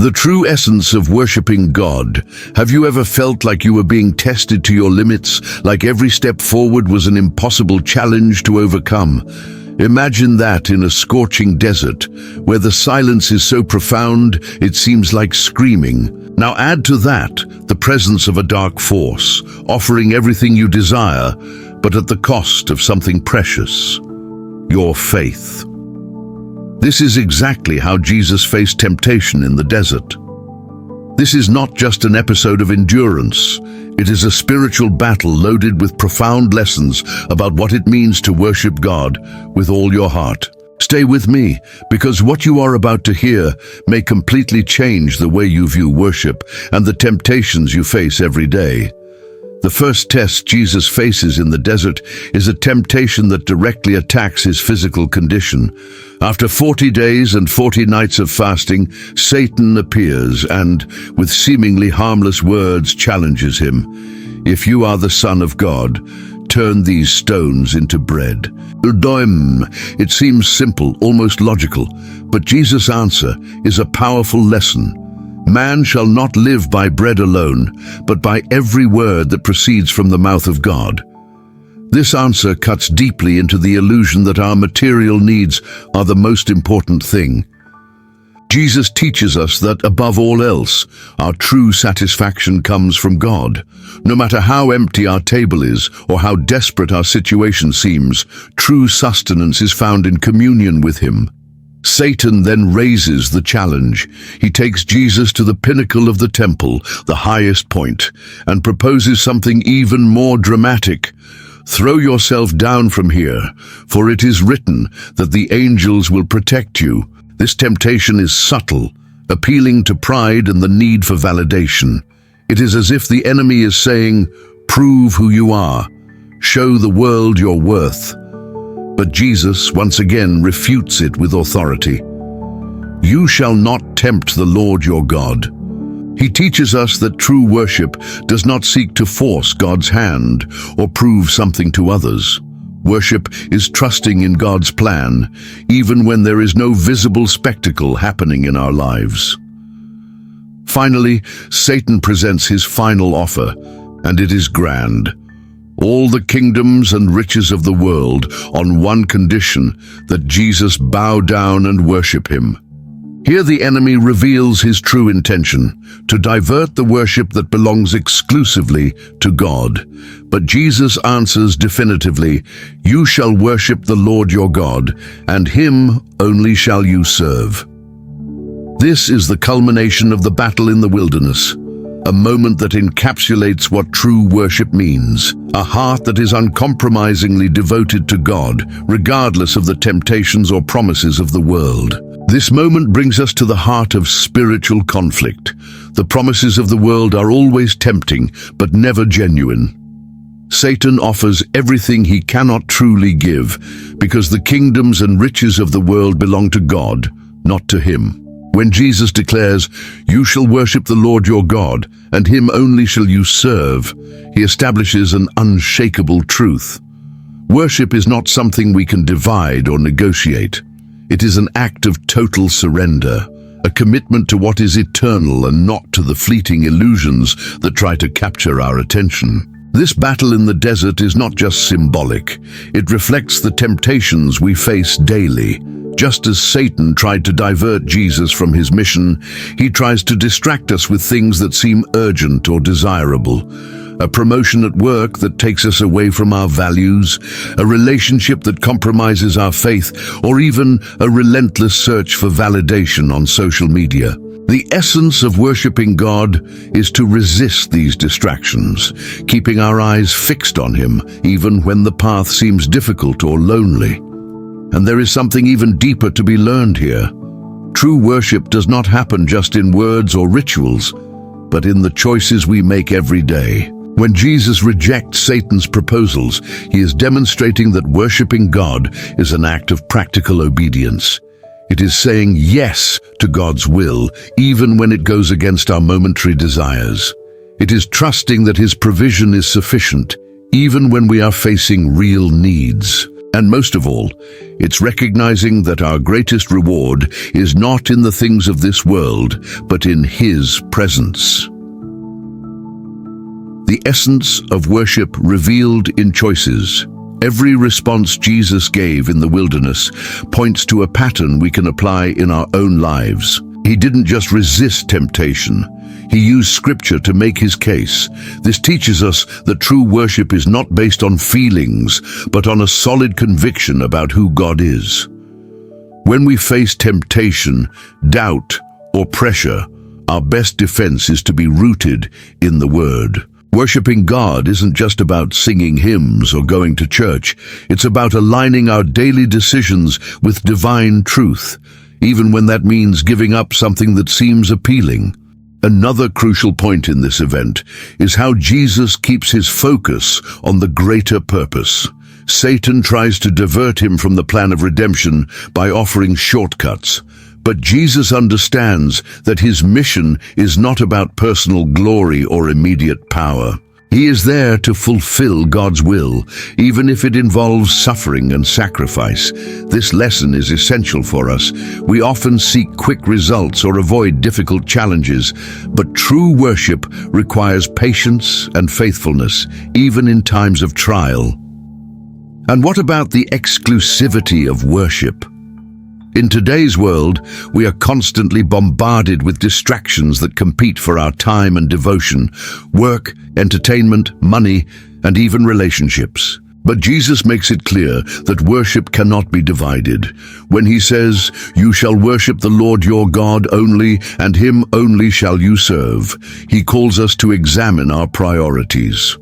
The true essence of worshiping God. Have you ever felt like you were being tested to your limits, like every step forward was an impossible challenge to overcome? Imagine that in a scorching desert, where the silence is so profound it seems like screaming. Now add to that the presence of a dark force, offering everything you desire, but at the cost of something precious: your faith. This is exactly how Jesus faced temptation in the desert. This is not just an episode of endurance. It is a spiritual battle loaded with profound lessons about what it means to worship God with all your heart. Stay with me, because what you are about to hear may completely change the way you view worship and the temptations you face every day. The first test Jesus faces in the desert is a temptation that directly attacks his physical condition. After 40 days and 40 nights of fasting, Satan appears and, with seemingly harmless words, challenges him. "If you are the Son of God, turn these stones into bread." It seems simple, almost logical, but Jesus' answer is a powerful lesson. Man shall not live by bread alone, but by every word that proceeds from the mouth of God. This answer cuts deeply into the illusion that our material needs are the most important thing. Jesus teaches us that, above all else, our true satisfaction comes from God. No matter how empty our table is or how desperate our situation seems, true sustenance is found in communion with Him. Satan then raises the challenge. He takes Jesus to the pinnacle of the temple, the highest point, and proposes something even more dramatic. "Throw yourself down from here, for it is written that the angels will protect you." This temptation is subtle, appealing to pride and the need for validation. It is as if the enemy is saying, "Prove who you are. Show the world your worth." But Jesus once again refutes it with authority. "You shall not tempt the Lord your God." He teaches us that true worship does not seek to force God's hand or prove something to others. Worship is trusting in God's plan, even when there is no visible spectacle happening in our lives. Finally, Satan presents his final offer, and it is grand. All the kingdoms and riches of the world on one condition: that Jesus bow down and worship him. Here the enemy reveals his true intention: to divert the worship that belongs exclusively to God. But Jesus answers definitively, "You shall worship the Lord your God, and him only shall you serve." This is the culmination of the battle in the wilderness. A moment that encapsulates what true worship means. A heart that is uncompromisingly devoted to God, regardless of the temptations or promises of the world. This moment brings us to the heart of spiritual conflict. The promises of the world are always tempting, but never genuine. Satan offers everything he cannot truly give, because the kingdoms and riches of the world belong to God, not to him. When Jesus declares, "You shall worship the Lord your God, and him only shall you serve," he establishes an unshakable truth. Worship is not something we can divide or negotiate. It is an act of total surrender, a commitment to what is eternal and not to the fleeting illusions that try to capture our attention. This battle in the desert is not just symbolic. It reflects the temptations we face daily. Just as Satan tried to divert Jesus from his mission, he tries to distract us with things that seem urgent or desirable. A promotion at work that takes us away from our values, a relationship that compromises our faith, or even a relentless search for validation on social media. The essence of worshiping God is to resist these distractions, keeping our eyes fixed on him, even when the path seems difficult or lonely. And there is something even deeper to be learned here. True worship does not happen just in words or rituals, but in the choices we make every day. When Jesus rejects Satan's proposals, he is demonstrating that worshiping God is an act of practical obedience. It is saying yes to God's will, even when it goes against our momentary desires. It is trusting that his provision is sufficient, even when we are facing real needs. And most of all, it's recognizing that our greatest reward is not in the things of this world, but in His presence. The essence of worship revealed in choices. Every response Jesus gave in the wilderness points to a pattern we can apply in our own lives. He didn't just resist temptation. He used Scripture to make His case. This teaches us that true worship is not based on feelings, but on a solid conviction about who God is. When we face temptation, doubt, or pressure, our best defense is to be rooted in the Word. Worshipping God isn't just about singing hymns or going to church. It's about aligning our daily decisions with divine truth, even when that means giving up something that seems appealing. Another crucial point in this event is how Jesus keeps his focus on the greater purpose. Satan tries to divert him from the plan of redemption by offering shortcuts. But Jesus understands that his mission is not about personal glory or immediate power. He is there to fulfill God's will, even if it involves suffering and sacrifice. This lesson is essential for us. We often seek quick results or avoid difficult challenges, but true worship requires patience and faithfulness, even in times of trial. And what about the exclusivity of worship? In today's world, we are constantly bombarded with distractions that compete for our time and devotion: work, entertainment, money, and even relationships. But Jesus makes it clear that worship cannot be divided. When he says, "You shall worship the Lord your God only, and him only shall you serve," he calls us to examine our priorities.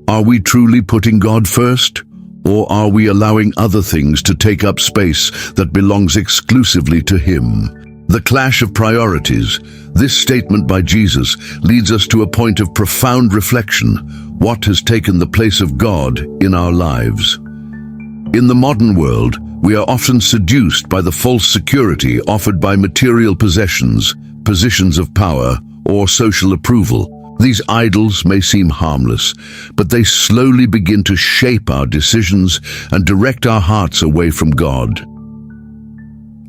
Are we truly putting God first? Or are we allowing other things to take up space that belongs exclusively to Him? The clash of priorities. This statement by Jesus leads us to a point of profound reflection. What has taken the place of God in our lives? In the modern world, we are often seduced by the false security offered by material possessions, positions of power, or social approval. These idols may seem harmless, but they slowly begin to shape our decisions and direct our hearts away from God.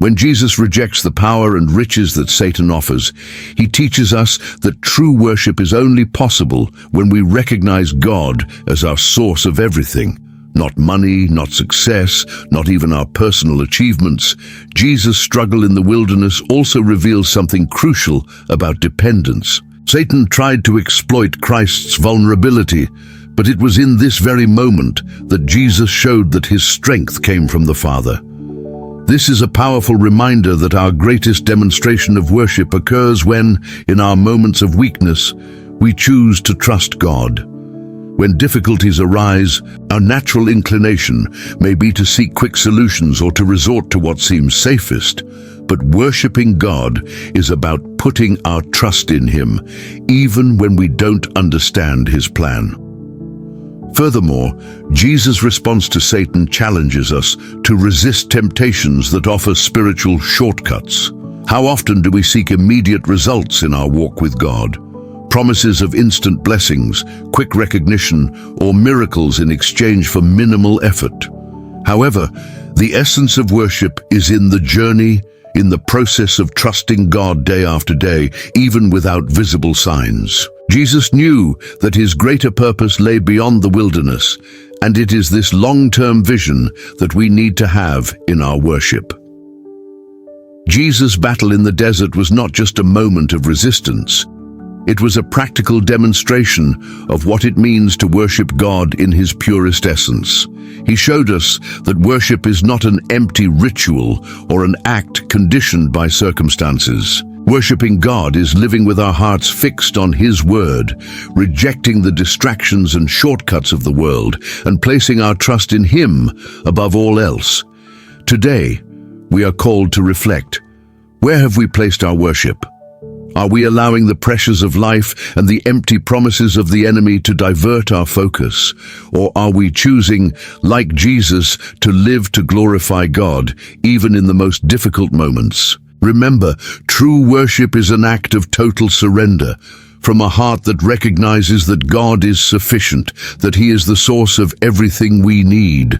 When Jesus rejects the power and riches that Satan offers, he teaches us that true worship is only possible when we recognize God as our source of everything. Not money, not success, not even our personal achievements. Jesus' struggle in the wilderness also reveals something crucial about dependence. Satan tried to exploit Christ's vulnerability, but it was in this very moment that Jesus showed that his strength came from the Father. This is a powerful reminder that our greatest demonstration of worship occurs when, in our moments of weakness, we choose to trust God. When difficulties arise, our natural inclination may be to seek quick solutions or to resort to what seems safest. But worshiping God is about putting our trust in Him, even when we don't understand His plan. Furthermore, Jesus' response to Satan challenges us to resist temptations that offer spiritual shortcuts. How often do we seek immediate results in our walk with God? Promises of instant blessings, quick recognition, or miracles in exchange for minimal effort. However, the essence of worship is in the journey, in the process of trusting God day after day, even without visible signs. Jesus knew that his greater purpose lay beyond the wilderness, and it is this long-term vision that we need to have in our worship. Jesus' battle in the desert was not just a moment of resistance. It was a practical demonstration of what it means to worship God in His purest essence. He showed us that worship is not an empty ritual or an act conditioned by circumstances. Worshipping God is living with our hearts fixed on His word, rejecting the distractions and shortcuts of the world, and placing our trust in Him above all else. Today, we are called to reflect. Where have we placed our worship? Are we allowing the pressures of life and the empty promises of the enemy to divert our focus? Or are we choosing, like Jesus, to live to glorify God, even in the most difficult moments? Remember, true worship is an act of total surrender, from a heart that recognizes that God is sufficient, that He is the source of everything we need.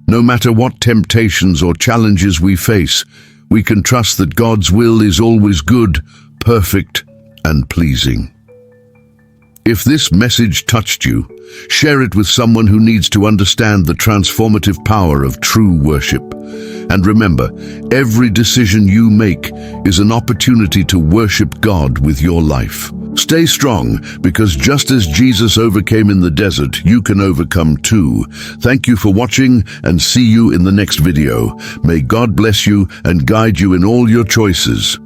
No matter what temptations or challenges we face, we can trust that God's will is always good, perfect, and pleasing. If this message touched you, share it with someone who needs to understand the transformative power of true worship. And remember, every decision you make is an opportunity to worship God with your life. Stay strong, because just as Jesus overcame in the desert, you can overcome too. Thank you for watching, and see you in the next video. May God bless you and guide you in all your choices.